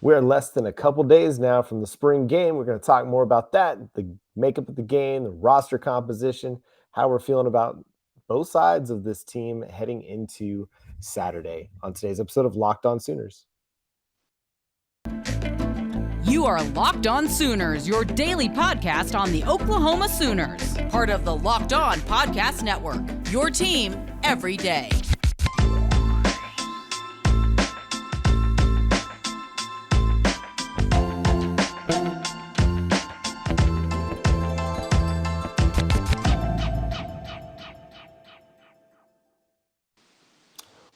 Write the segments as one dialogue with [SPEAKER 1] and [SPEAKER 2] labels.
[SPEAKER 1] We're less than a couple days now from the spring game. We're going to talk more about that, the makeup of the game, the roster composition, how we're feeling about both sides of this team heading into Saturday on today's episode of Locked On Sooners.
[SPEAKER 2] You are Locked On Sooners, your daily podcast on the Oklahoma Sooners, part of the Locked On Podcast Network, your team every day.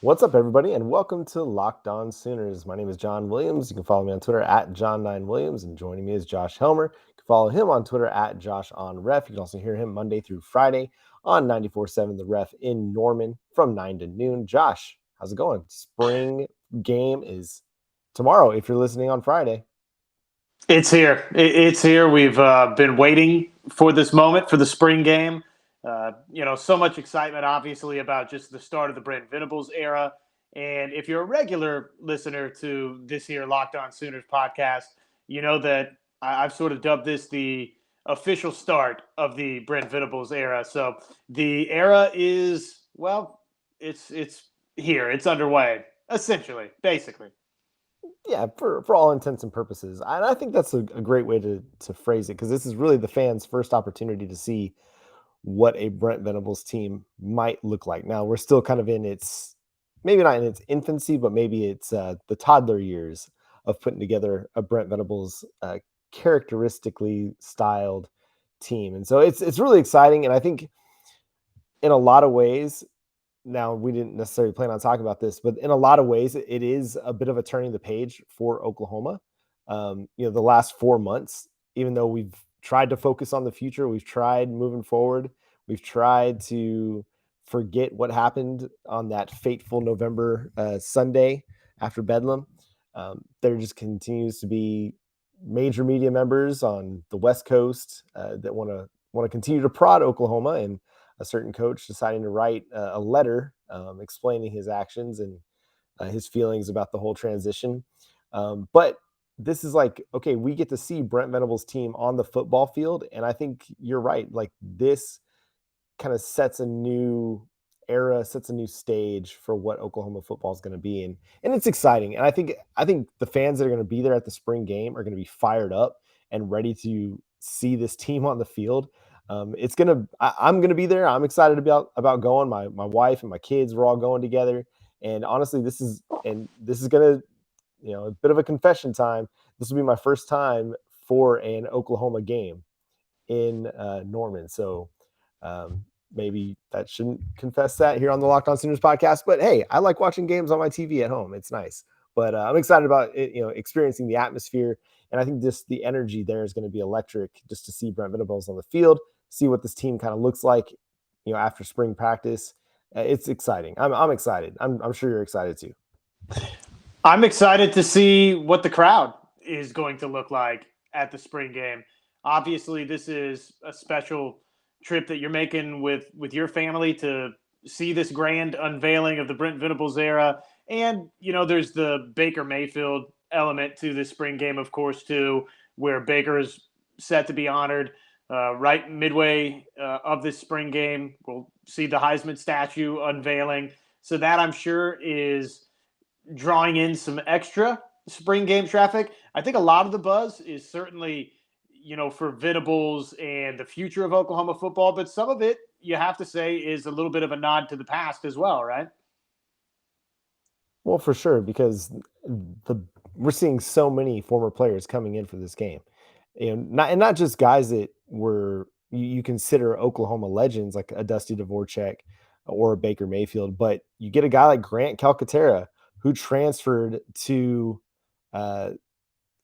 [SPEAKER 1] What's up, everybody, and welcome to Locked On Sooners. My name is John Williams. You can follow me on Twitter at John9Williams, and joining me is Josh Helmer. You can follow him on Twitter at JoshOnRef. You can also hear him Monday through Friday on 94.7 The Ref in Norman from 9 to noon. Josh, how's it going? Spring game is tomorrow if you're listening on Friday.
[SPEAKER 3] It's here. It's here. We've been waiting for this moment, for the spring game. So much excitement, obviously, about just the start of the Brent Venables era. And if you're a regular listener to this here Locked On Sooners podcast, you know that I've sort of dubbed this the official start of the Brent Venables era. So the era is, well, it's here. It's underway, essentially, basically.
[SPEAKER 1] Yeah, for all intents and purposes. And I think that's a great way to phrase it, because this is really the fans' first opportunity to see what a Brent Venables team might look like. Now, we're still kind of in its, maybe not in its infancy, but maybe it's the toddler years of putting together a Brent Venables characteristically styled team. And so it's really exciting. And I think in a lot of ways, now we didn't necessarily plan on talking about this, but in a lot of ways, it is a bit of a turning the page for Oklahoma. The last 4 months, even though we've tried to focus on the future, we've tried moving forward, we've tried to forget what happened on that fateful November Sunday after Bedlam. There just continues to be major media members on the West Coast that want to continue to prod Oklahoma, and a certain coach deciding to write a letter explaining his actions and his feelings about the whole transition. But this is like, okay, we get to see Brent Venables' team on the football field. And I think you're right. Like, this kind of sets a new era, sets a new stage for what Oklahoma football is going to be. And it's exciting. And I think the fans that are going to be there at the spring game are going to be fired up and ready to see this team on the field. I'm going to be there. I'm excited about going. My wife and my kids, we're all going together. And honestly, this is going to, a bit of a confession time. This will be my first time for an Oklahoma game in Norman. So maybe that shouldn't confess that here on the Locked On Sooners podcast. But hey, I like watching games on my TV at home. It's nice. But I'm excited about it, experiencing the atmosphere. And I think the energy there is going to be electric, just to see Brent Venables on the field, see what this team kind of looks like, after spring practice. It's exciting. I'm excited. I'm sure you're excited too.
[SPEAKER 3] I'm excited to see what the crowd is going to look like at the spring game. Obviously, this is a special trip that you're making with your family to see this grand unveiling of the Brent Venables era. And, there's the Baker Mayfield element to this spring game, of course, too, where Baker's set to be honored right midway of this spring game. We'll see the Heisman statue unveiling. So that, I'm sure, is drawing in some extra spring game traffic. I think a lot of the buzz is certainly, for Venables and the future of Oklahoma football, but some of it, you have to say, is a little bit of a nod to the past as well, right?
[SPEAKER 1] Well, for sure, because we're seeing so many former players coming in for this game, not just guys that were you consider Oklahoma legends like a Dusty Dvorak or a Baker Mayfield, but you get a guy like Grant Calcaterra, who transferred to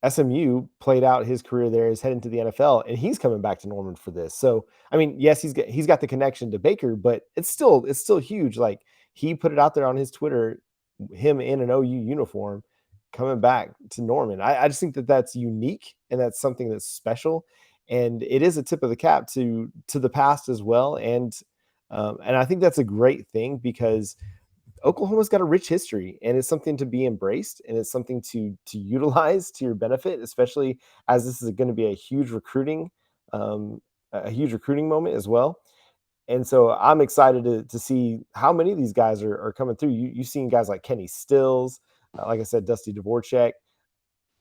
[SPEAKER 1] SMU, played out his career there, is heading to the NFL, and he's coming back to Norman for this. So, I mean, yes, he's got the connection to Baker, but it's still huge. Like, he put it out there on his Twitter, him in an OU uniform coming back to Norman. I just think that that's unique, and that's something that's special, and it is a tip of the cap to the past as well. And I think that's a great thing, because Oklahoma's got a rich history, and it's something to be embraced, and it's something to utilize to your benefit, especially as this is going to be um, a huge recruiting moment as well. And so I'm excited to see how many of these guys are coming through. You've seen guys like Kenny Stills, like I said, Dusty Dvorak.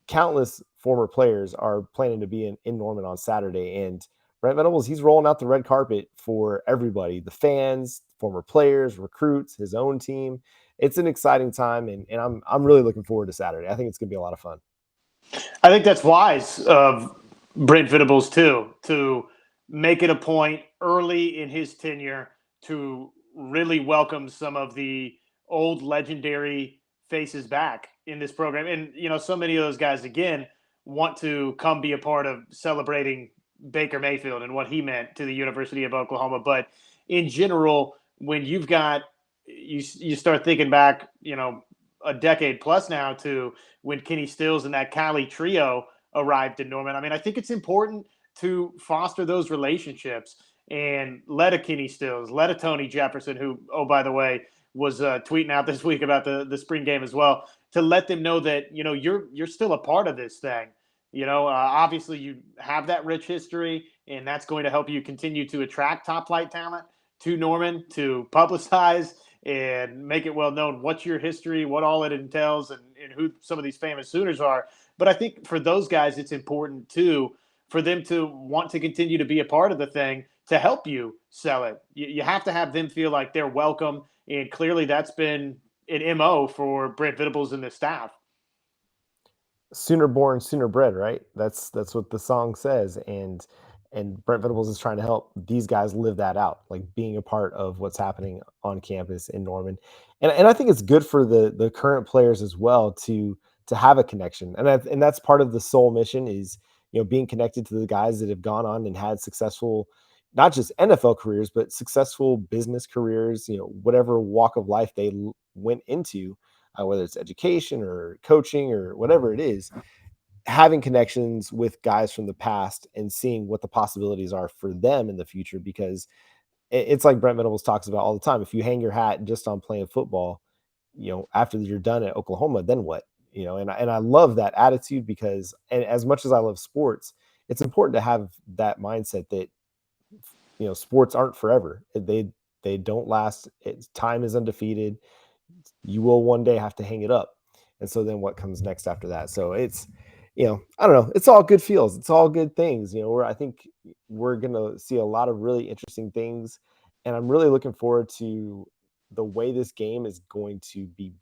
[SPEAKER 1] Countless former players are planning to be in Norman on Saturday. And Brent Venables, he's rolling out the red carpet for everybody, the fans, former players, recruits, his own team. It's an exciting time, and I'm really looking forward to Saturday. I think it's going to be a lot of fun.
[SPEAKER 3] I think that's wise of Brent Venables too, to make it a point early in his tenure to really welcome some of the old legendary faces back in this program. And so many of those guys again want to come be a part of celebrating Baker Mayfield and what he meant to the University of Oklahoma. But in general, when you start thinking back, a decade plus now to when Kenny Stills and that Cali trio arrived in Norman. I mean, I think it's important to foster those relationships and let a Kenny Stills, let a Tony Jefferson, who, oh, by the way, was tweeting out this week about the spring game as well, to let them know that, you're still a part of this thing. Obviously you have that rich history, and that's going to help you continue to attract top flight talent to Norman, to publicize and make it well known what's your history, what all it entails, and who some of these famous Sooners are. But I think for those guys, it's important too for them to want to continue to be a part of the thing to help you sell it. You have to have them feel like they're welcome, and clearly that's been an MO for Brent Venables and the staff.
[SPEAKER 1] Sooner born, sooner bred, right? That's what the song says, and Brent Venables is trying to help these guys live that out, like being a part of what's happening on campus in Norman. And I think it's good for the current players as well to have a connection, and that's part of the sole mission is being connected to the guys that have gone on and had successful, not just NFL careers, but successful business careers. Whatever walk of life they went into, whether it's education or coaching or whatever it is, having connections with guys from the past and seeing what the possibilities are for them in the future. Because it's like Brent Venables talks about all the time. If you hang your hat just on playing football, after you're done at Oklahoma, then what? And I love that attitude because, and as much as I love sports, it's important to have that mindset that, sports aren't forever. They don't last. Time is undefeated. You will one day have to hang it up. And so then what comes next after that? So it's, I don't know. It's all good feels. It's all good things. I think we're going to see a lot of really interesting things. And I'm really looking forward to the way this game is going to be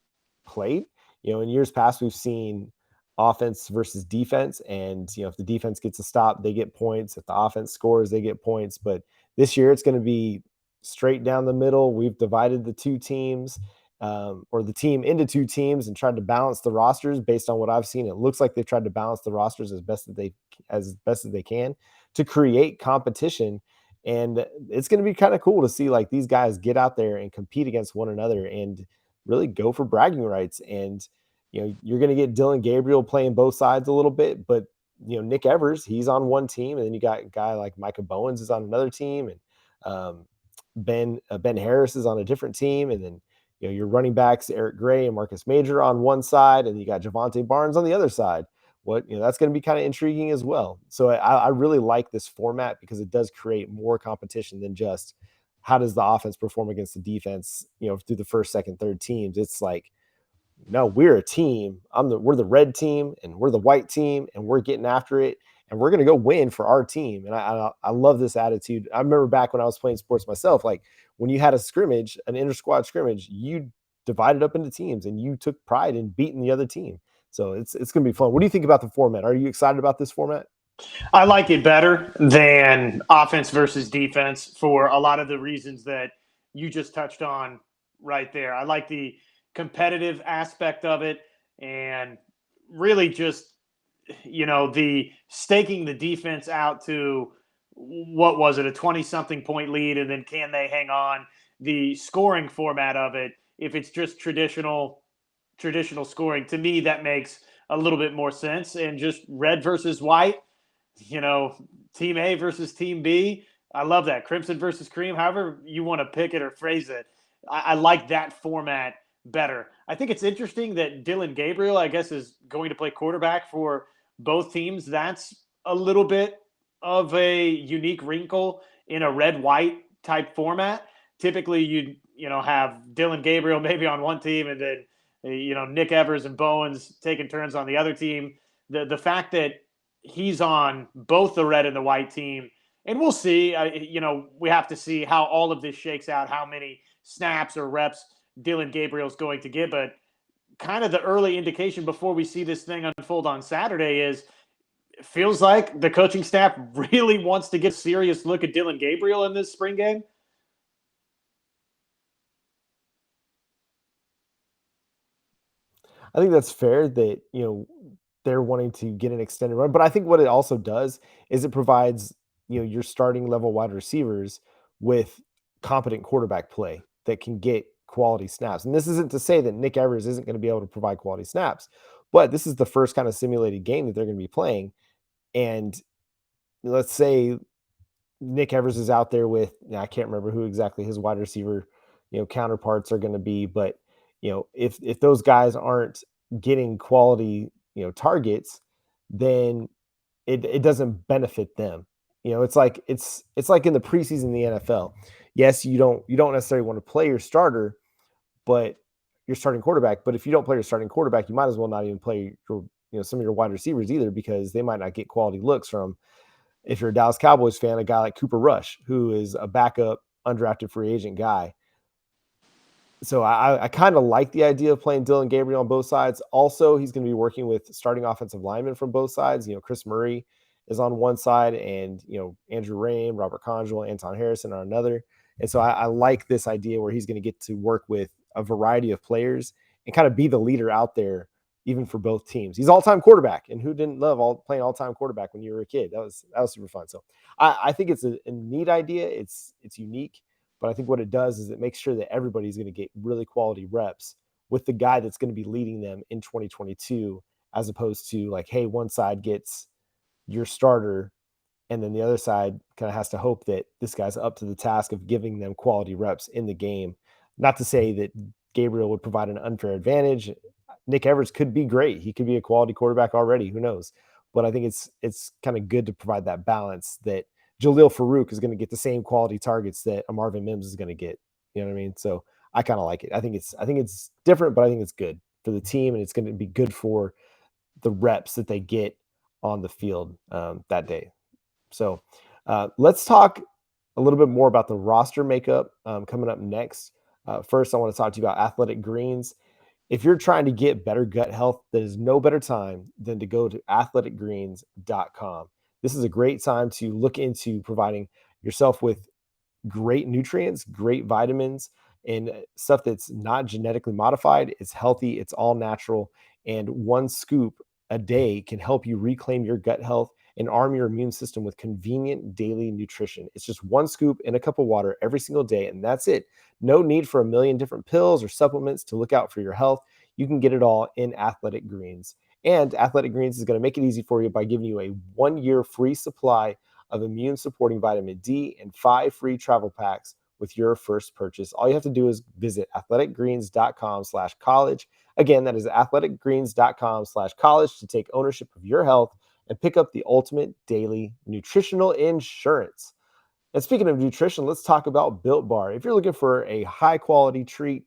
[SPEAKER 1] played. In years past, we've seen offense versus defense. And, if the defense gets a stop, they get points. If the offense scores, they get points. But this year it's going to be straight down the middle. We've divided the two teams, or the team into two teams and tried to balance the rosters based on what I've seen. It looks like they've tried to balance the rosters as best as they can to create competition. And it's going to be kind of cool to see like these guys get out there and compete against one another and really go for bragging rights. And, you're going to get Dillon Gabriel playing both sides a little bit, but Nick Evers, he's on one team, and then you got a guy like Micah Bowens is on another team, and Ben Harris is on a different team, and then your running backs Eric Gray and Marcus Major on one side, and you got Javante Barnes on the other side. That's going to be kind of intriguing as well. So I really like this format because it does create more competition than just how does the offense perform against the defense. Through the first, second, third teams, it's like, no, we're a team. We're the red team, and we're the white team, and we're getting after it, and we're going to go win for our team. And I love this attitude. I remember back when I was playing sports myself, like when you had a scrimmage, an inter squad scrimmage, you divided up into teams and you took pride in beating the other team. So it's going to be fun. What do you think about the format? Are you excited about this format?
[SPEAKER 3] I like it better than offense versus defense for a lot of the reasons that you just touched on right there. I like the competitive aspect of it, and really just the staking the defense out to, what was it, a 20-something point lead, and then can they hang on? The scoring format of it, if it's just traditional scoring, to me that makes a little bit more sense. And just red versus white, team A versus team B, I love that. Crimson versus cream, however you want to pick it or phrase it. I like that format better. I think it's interesting that Dillon Gabriel, I guess, is going to play quarterback for both teams. That's a little bit of a unique wrinkle in a red white type format. Typically, you'd have Dillon Gabriel maybe on one team, and then Nick Evers and Bowens taking turns on the other team. The fact that he's on both the red and the white team, and we'll see. We have to see how all of this shakes out, how many snaps or reps Dillon Gabriel's going to get. But kind of the early indication before we see this thing unfold on Saturday is it feels like the coaching staff really wants to get a serious look at Dillon Gabriel in this spring game.
[SPEAKER 1] I think that's fair that, they're wanting to get an extended run, but I think what it also does is it provides, your starting level wide receivers with competent quarterback play that can get quality snaps. And this isn't to say that Nick Evers isn't going to be able to provide quality snaps, but this is the first kind of simulated game that they're going to be playing. And let's say Nick Evers is out there with, I can't remember who exactly his wide receiver, counterparts are going to be, but if those guys aren't getting quality, targets, then it doesn't benefit them. It's like in the preseason in the NFL. Yes, you don't necessarily want to play your starter, but your starting quarterback. But if you don't play your starting quarterback, you might as well not even play your, some of your wide receivers either, because they might not get quality looks from, if you're a Dallas Cowboys fan, a guy like Cooper Rush, who is a backup undrafted free agent guy. So I kind of like the idea of playing Dillon Gabriel on both sides. Also, he's going to be working with starting offensive linemen from both sides. Chris Murray is on one side, and Andrew Rain, Robert Conjul, Anton Harrison on another. And so I like this idea where he's going to get to work with a variety of players and kind of be the leader out there, even for both teams. He's all-time quarterback, and who didn't love playing all-time quarterback when you were a kid? That was super fun. So I think it's a neat idea. It's unique. But I think what it does is it makes sure that everybody's going to get really quality reps with the guy that's going to be leading them in 2022, as opposed to like, hey, one side gets your starter and then the other side kind of has to hope that this guy's up to the task of giving them quality reps in the game. Not to say that Gabriel would provide an unfair advantage. Nick Evers could be great. He could be a quality quarterback already. Who knows? But I think it's kind of good to provide that balance that Jaleel Farouk is going to get the same quality targets that a Marvin Mims is going to get. You know what I mean? So I kind of like it. I think it's different, but I think it's good for the team, and it's going to be good for the reps that they get on the field that day. So let's talk a little bit more about the roster makeup coming up next. First, I want to talk to you about Athletic Greens. If you're trying to get better gut health, there is no better time than to go to athleticgreens.com. This is a great time to look into providing yourself with great nutrients, great vitamins, and stuff that's not genetically modified. It's healthy, it's all natural, and one scoop a day can help you reclaim your gut health and arm your immune system with convenient daily nutrition. It's just one scoop in a cup of water every single day, and that's it. No need for a million different pills or supplements to look out for your health. You can get it all in Athletic Greens. And Athletic Greens is going to make it easy for you by giving you a 1-year free supply of immune supporting vitamin D and 5 free travel packs with your first purchase. All you have to do is visit athleticgreens.com/college. Again, that is athleticgreens.com/college to take ownership of your health and pick up the ultimate daily nutritional insurance. And speaking of nutrition, let's talk about Built Bar. If you're looking for a high quality treat,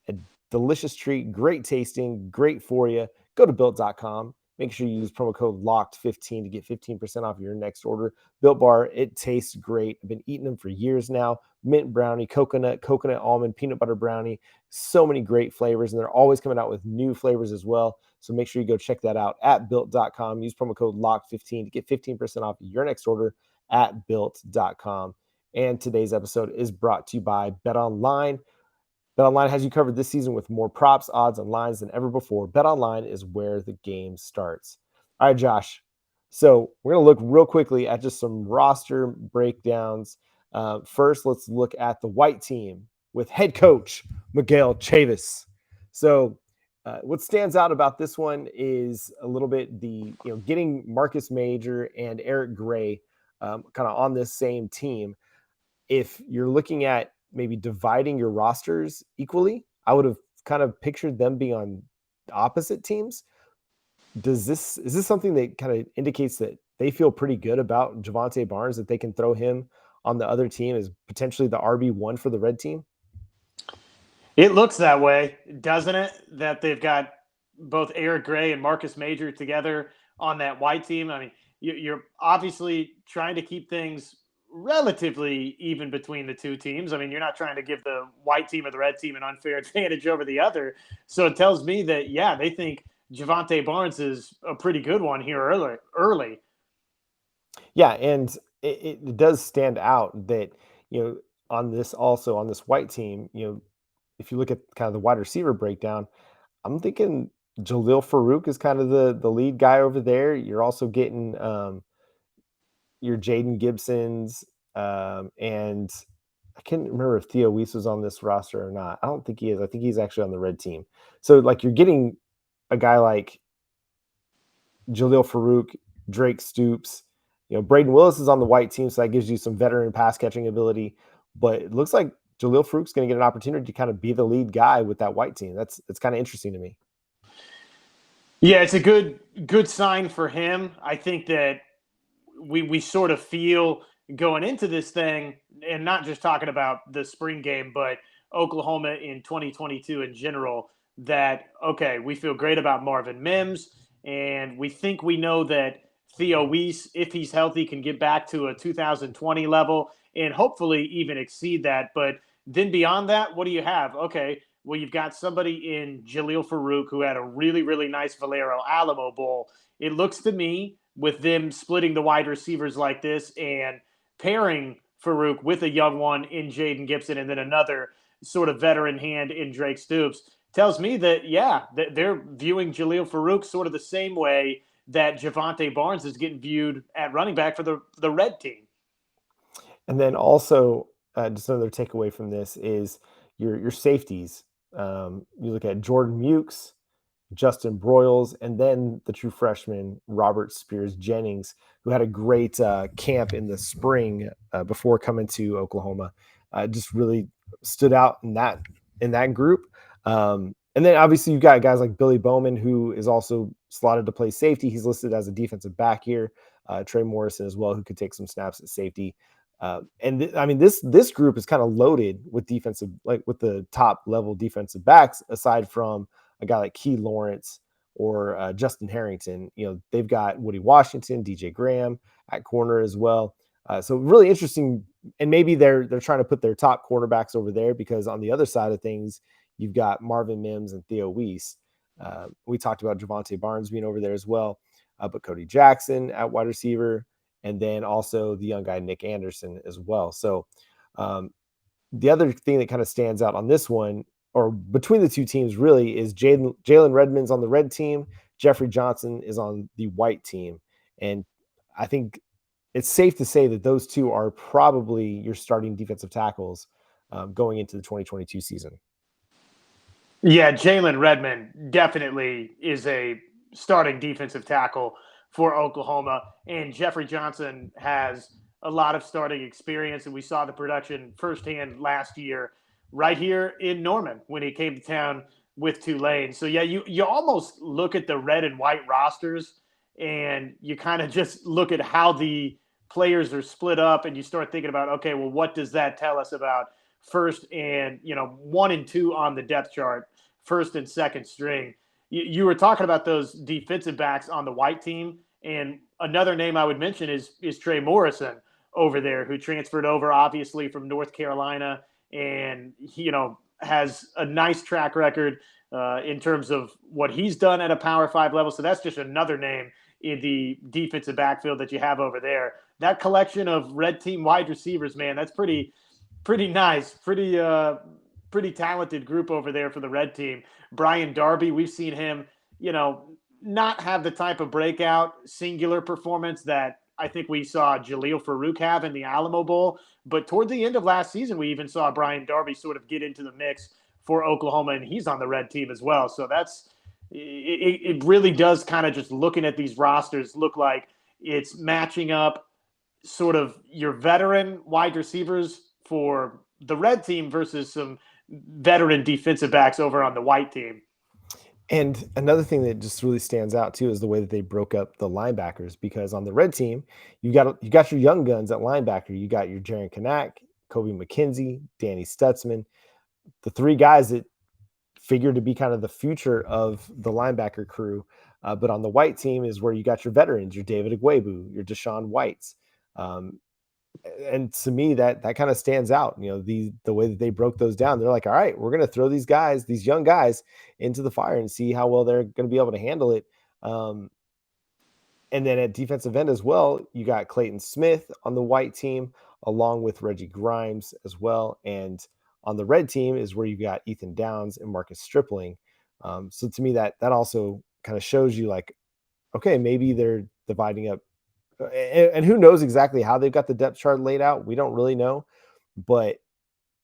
[SPEAKER 1] a delicious treat, great tasting, great for you, go to built.com. Make sure you use promo code LOCKED15 to get 15% off your next order. Built Bar, it tastes great. I've been eating them for years now. Mint brownie, coconut almond, peanut butter brownie. So many great flavors, and they're always coming out with new flavors as well. So make sure you go check that out at built.com. Use promo code LOCKED15 to get 15% off your next order at built.com. And today's episode is brought to you by BetOnline. BetOnline has you covered this season with more props, odds, and lines than ever before. BetOnline is where the game starts. All right, Josh. So we're going to look real quickly at just some roster breakdowns. First, let's look at the white team with head coach Miguel Chavis. So what stands out about this one is a little bit the getting Marcus Major and Eric Gray kind of on this same team. If you're looking at maybe dividing your rosters equally, I would have kind of pictured them being on opposite teams. Is this something that kind of indicates that they feel pretty good about Javonte Barnes, that they can throw him on the other team as potentially the RB1 for the red team?
[SPEAKER 3] It looks that way, doesn't it? That they've got both Eric Gray and Marcus Major together on that white team. I mean, you're obviously trying to keep things relatively even between the two teams. I mean, you're not trying to give the white team or the red team an unfair advantage over the other. So it tells me that, yeah, they think Javonte Barnes is a pretty good one here early.
[SPEAKER 1] Yeah, and it does stand out that, you know, on this white team, if you look at kind of the wide receiver breakdown, I'm thinking Jalil Farouk is kind of the lead guy over there. You're also getting your Jaden Gibsons, and I can't remember if Theo Weiss was on this roster or not. I don't think he is. I think he's actually on the red team. So like you're getting a guy like Jalil Farouk, Drake Stoops. Braden Willis is on the white team, so that gives you some veteran pass catching ability. But it looks like Jalil Farouk's going to get an opportunity to kind of be the lead guy with that white team. That's kind of interesting to me.
[SPEAKER 3] Yeah, it's a good sign for him. I think that we sort of feel going into this thing, and not just talking about the spring game, but Oklahoma in 2022 in general, that, okay, we feel great about Marvin Mims, and we think we know that Theo Weiss, if he's healthy, can get back to a 2020 level and hopefully even exceed that. But then beyond that, what do you have? Okay, well, you've got somebody in Jalil Farouk who had a really, really nice Valero Alamo Bowl. It looks to me, with them splitting the wide receivers like this and pairing Farouk with a young one in Jaden Gibson and then another sort of veteran hand in Drake Stoops, tells me that, yeah, they're viewing Jalil Farouk sort of the same way that Javonte Barnes is getting viewed at running back for the red team.
[SPEAKER 1] And then also, just another takeaway from this is your safeties. You look at Jordan Mukes, Justin Broyles, and then the true freshman Robert Spears Jennings, who had a great camp in the spring before coming to Oklahoma. Just really stood out in that group. And then obviously you've got guys like Billy Bowman, who is also slotted to play safety. He's listed as a defensive back here. Trey Morrison as well, who could take some snaps at safety. This group is kind of loaded with defensive, like with the top level defensive backs, aside from a guy like Key Lawrence or Justin Harrington. They've got Woody Washington, DJ Graham at corner as well. So really interesting. And maybe they're trying to put their top cornerbacks over there, because on the other side of things, you've got Marvin Mims and Theo Weiss. We talked about Javonte Barnes being over there as well, but Cody Jackson at wide receiver, and then also the young guy Nick Anderson as well. So the other thing that kind of stands out on this one, or between the two teams, really is Jalen Redmond's on the red team. Jeffrey Johnson is on the white team. And I think it's safe to say that those two are probably your starting defensive tackles going into the 2022 season.
[SPEAKER 3] Yeah, Jalen Redmond definitely is a starting defensive tackle for Oklahoma. And Jeffrey Johnson has a lot of starting experience, and we saw the production firsthand last year right here in Norman when he came to town with Tulane. So, yeah, you almost look at the red and white rosters and you kind of just look at how the players are split up, and you start thinking about, okay, well, what does that tell us about first and, 1 and 2 on the depth chart, first and second string? You were talking about those defensive backs on the white team, and another name I would mention is Trey Morrison over there, who transferred over obviously from North Carolina, and has a nice track record in terms of what he's done at a Power 5 level. So that's just another name in the defensive backfield that you have over there. That collection of red team wide receivers, man, that's pretty nice, pretty talented group over there for the red team. Brian Darby, we've seen him, not have the type of breakout singular performance that I think we saw Jalil Farouk have in the Alamo Bowl. But toward the end of last season, we even saw Brian Darby sort of get into the mix for Oklahoma, and he's on the red team as well. So it really does kind of, just looking at these rosters, look like it's matching up sort of your veteran wide receivers for the red team versus some veteran defensive backs over on the white team.
[SPEAKER 1] And another thing that just really stands out too is the way that they broke up the linebackers, because on the red team, you got your young guns at linebacker. You got your Jaron Kanak, Kobe McKenzie, Danny Stutzman, the three guys that figured to be kind of the future of the linebacker crew. But on the white team is where you got your veterans, your David Agwebu, your Deshaun Whites. Um, and to me, that kind of stands out. The way that they broke those down, they're like, all right, we're going to throw these guys, these young guys, into the fire and see how well they're going to be able to handle it. And then at defensive end as well, you got Clayton Smith on the white team, along with Reggie Grimes as well. And on the red team is where you got Ethan Downs and Marcus Stripling. So to me, that also kind of shows you like, okay, maybe they're dividing up, and who knows exactly how they've got the depth chart laid out. We don't really know, but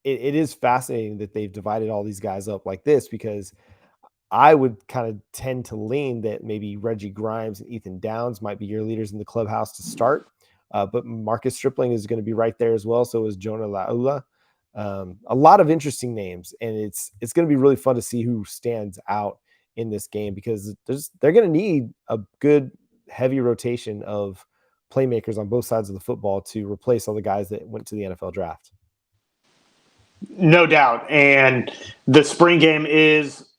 [SPEAKER 1] it is fascinating that they've divided all these guys up like this, because I would kind of tend to lean that maybe Reggie Grimes and Ethan Downs might be your leaders in the clubhouse to start. But Marcus Stripling is going to be right there as well. So is Jonah Laula. A lot of interesting names, and it's going to be really fun to see who stands out in this game, because they're going to need a good heavy rotation of playmakers on both sides of the football to replace all the guys that went to the NFL draft.
[SPEAKER 3] No doubt. And the spring game is,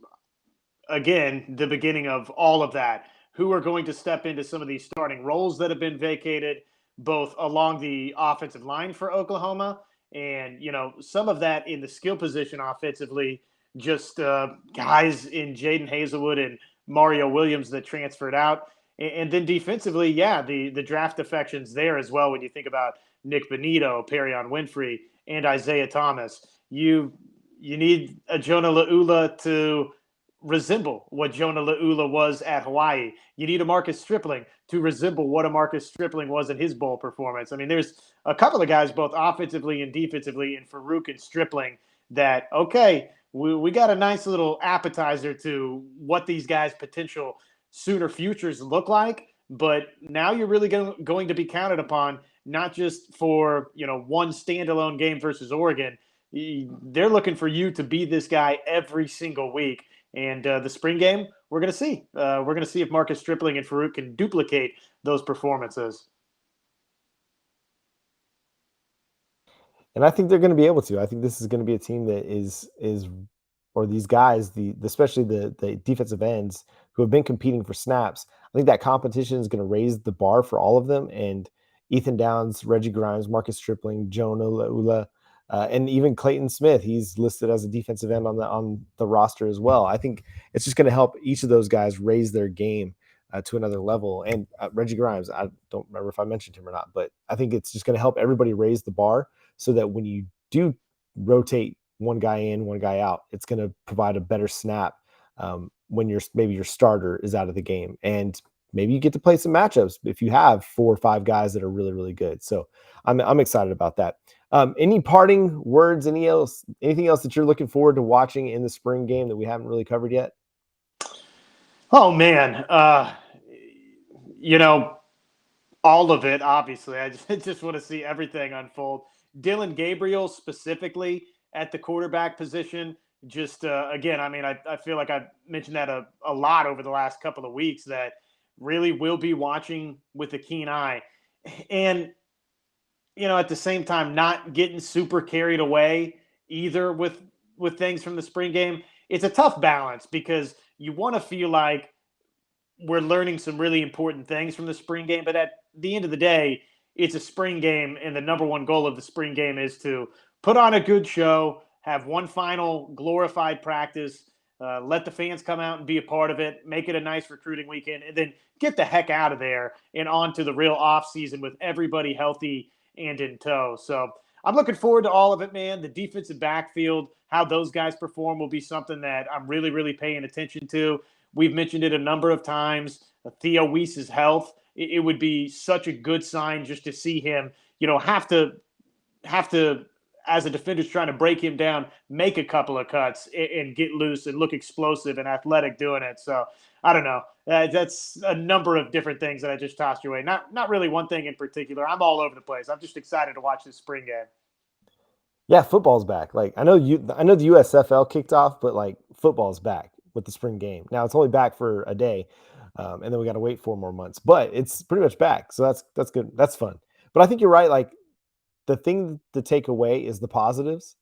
[SPEAKER 3] again, the beginning of all of that. Who are going to step into some of these starting roles that have been vacated, both along the offensive line for Oklahoma, and some of that in the skill position offensively, just guys in Jaden Hazelwood and Mario Williams that transferred out. And then defensively, the draft defections there as well. When you think about Nick Benito, Perion Winfrey, and Isaiah Thomas, you need a Jonah Laula to resemble what Jonah Laula was at Hawaii. You need a Marcus Stripling to resemble what a Marcus Stripling was in his bowl performance. I mean, there's a couple of guys, both offensively and defensively, in Farouk and Stripling, that, okay, we got a nice little appetizer to what these guys' potential Sooner futures look like. But now you're really going to be counted upon, not just for one standalone game versus Oregon. They're looking for you to be this guy every single week. And the spring game, we're going to see. We're going to see if Marcus Stripling and Farouk can duplicate those performances.
[SPEAKER 1] And I think they're going to be able to. I think this is going to be a team that is or these guys, especially the defensive ends who have been competing for snaps. I think that competition is going to raise the bar for all of them. And Ethan Downs, Reggie Grimes, Marcus Stripling, Jonah Laula, and even Clayton Smith, he's listed as a defensive end on the roster as well. I think it's just going to help each of those guys raise their game to another level. And Reggie Grimes, I don't remember if I mentioned him or not, but I think it's just going to help everybody raise the bar, so that when you do rotate one guy in, one guy out, it's going to provide a better snap when maybe your starter is out of the game. And maybe you get to play some matchups if you have 4 or 5 guys that are really, really good. So I'm excited about that. Any parting words, anything else that you're looking forward to watching in the spring game that we haven't really covered yet?
[SPEAKER 3] Oh, man. All of it, obviously. I just want to see everything unfold. Dillon Gabriel specifically at the quarterback position. Just, again, I mean, I feel like I've mentioned that a lot over the last couple of weeks, that really will be watching with a keen eye. And, at the same time, not getting super carried away either with things from the spring game. It's a tough balance, because you want to feel like we're learning some really important things from the spring game, but at the end of the day, it's a spring game, and the number one goal of the spring game is to put on a good show, have one final glorified practice, let the fans come out and be a part of it, make it a nice recruiting weekend, and then get the heck out of there and on to the real off season with everybody healthy and in tow. So I'm looking forward to all of it, man. The defensive backfield, how those guys perform, will be something that I'm really, really paying attention to. We've mentioned it a number of times. Theo Weiss's health, it would be such a good sign just to see him, have to, as a defender's trying to break him down, make a couple of cuts and get loose and look explosive and athletic doing it. So I don't know. That's a number of different things that I just tossed your way. Not really one thing in particular. I'm all over the place. I'm just excited to watch this spring game.
[SPEAKER 1] Yeah, football's back. Like I know the USFL kicked off, but like football's back with the spring game. Now it's only back for a day, and then we got to wait 4 more months. But it's pretty much back, so that's good. That's fun. But I think you're right. Like the thing to take away is the positives.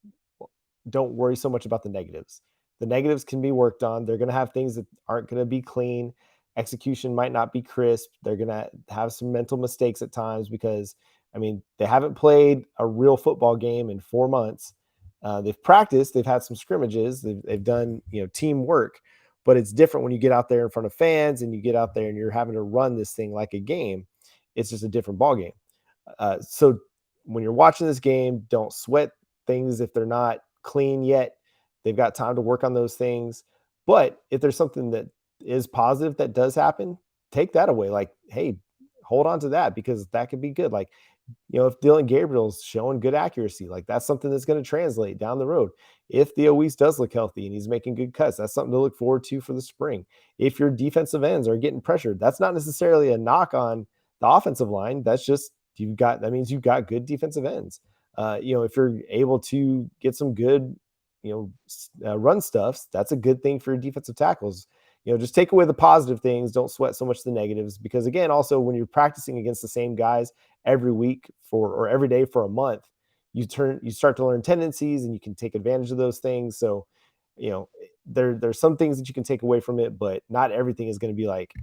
[SPEAKER 1] Don't worry so much about the negatives. The negatives can be worked on. They're going to have things that aren't going to be clean. Execution might not be crisp. They're going to have some mental mistakes at times because, I mean, they haven't played a real football game in 4 months. They've practiced. They've had some scrimmages. They've done teamwork, but it's different when you get out there in front of fans and you get out there and you're having to run this thing like a game. It's just a different ball game. So when you're watching this game, don't sweat things if they're not clean yet. They've got time to work on those things. But if there's something that is positive that does happen, take that away. Like, hey, hold on to that because that could be good. Like, if Dillon Gabriel's showing good accuracy, like that's something that's going to translate down the road. If Theo Weiss does look healthy and he's making good cuts, that's something to look forward to for the spring. If your defensive ends are getting pressured, that's not necessarily a knock on the offensive line. That's just that means you've got good defensive ends. If you're able to get some good, run stuffs, that's a good thing for your defensive tackles. Just take away the positive things. Don't sweat so much the negatives because again, also when you're practicing against the same guys every week or every day for a month, you start to learn tendencies and you can take advantage of those things. So, there's some things that you can take away from it, but not everything is going to be like,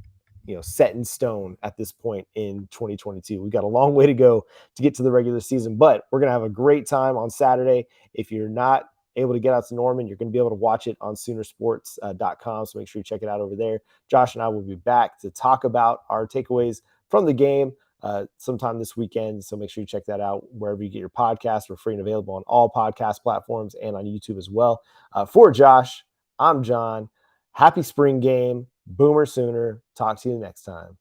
[SPEAKER 1] set in stone at this point in 2022. We've got a long way to go to get to the regular season, but we're going to have a great time on Saturday. If you're not able to get out to Norman, you're going to be able to watch it on Soonersports.com. So make sure you check it out over there. Josh and I will be back to talk about our takeaways from the game sometime this weekend. So make sure you check that out wherever you get your podcasts. We're free and available on all podcast platforms and on YouTube as well. For Josh, I'm John. Happy spring game. Boomer Sooner. Talk to you next time.